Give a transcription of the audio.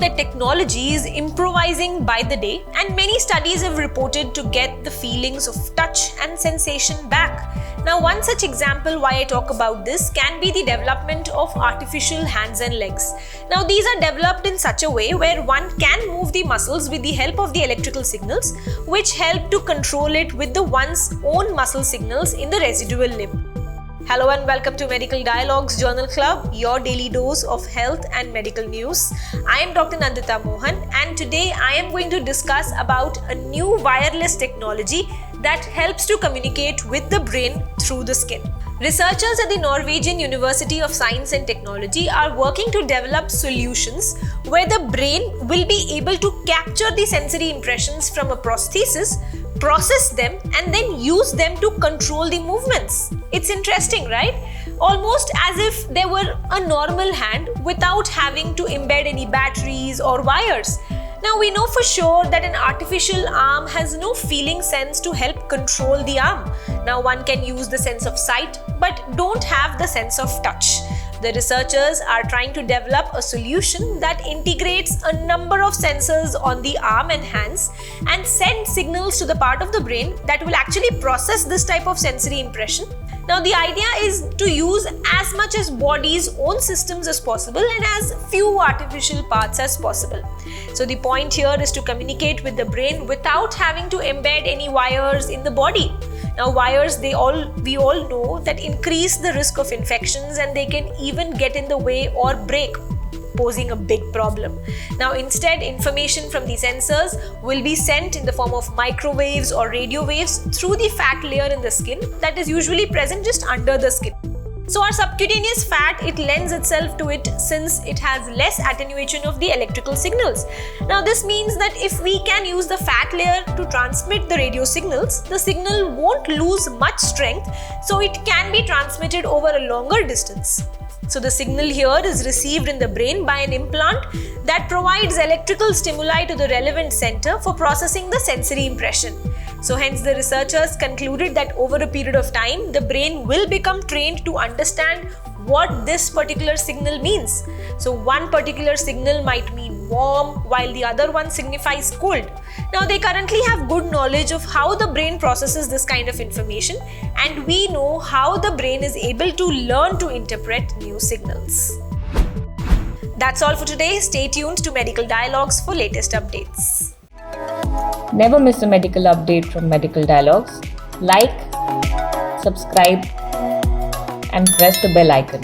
that technology is improvising by the day, and many studies have reported to get the feelings of touch and sensation back. Now, one such example why I talk about this can be the development of artificial hands and legs. Now, these are developed in such a way where one can move the muscles with the help of the electrical signals, which help to control it with the one's own muscle signals in the residual limb. Hello and welcome to Medical Dialogues Journal Club, your daily dose of health and medical news. I am Dr. Nandita Mohan, and today I am going to discuss about a new wireless technology that helps to communicate with the brain through the skin. Researchers at the Norwegian University of Science and Technology are working to develop solutions where the brain will be able to capture the sensory impressions from a prosthesis, process them, and then use them to control the movements. It's interesting, right? Almost as if they were a normal hand without having to embed any batteries or wires. Now, we know for sure that an artificial arm has no feeling sense to help control the arm. Now, one can use the sense of sight but don't have the sense of touch. The researchers are trying to develop a solution that integrates a number of sensors on the arm and hands and send signals to the part of the brain that will actually process this type of sensory impression. Now, the idea is to use as much as body's own systems as possible and as few artificial parts as possible. So the point here is to communicate with the brain without having to embed any wires in the body. Now, wires, we all know that increase the risk of infections, and they can even get in the way or break, posing a big problem. Now, instead, information from the sensors will be sent in the form of microwaves or radio waves through the fat layer in the skin that is usually present just under the skin. So our subcutaneous fat, it lends itself to it since it has less attenuation of the electrical signals. Now, this means that if we can use the fat layer to transmit the radio signals, the signal won't lose much strength, so it can be transmitted over a longer distance. So the signal here is received in the brain by an implant that provides electrical stimuli to the relevant center for processing the sensory impression. So hence the researchers concluded that over a period of time, the brain will become trained to understand what this particular signal means. So one particular signal might mean warm, while the other one signifies cold. Now, they currently have good knowledge of how the brain processes this kind of information, and we know how the brain is able to learn to interpret new signals. That's all for today. Stay tuned to Medical Dialogues for latest updates. Never miss a medical update from Medical Dialogues. Like, subscribe, and press the bell icon.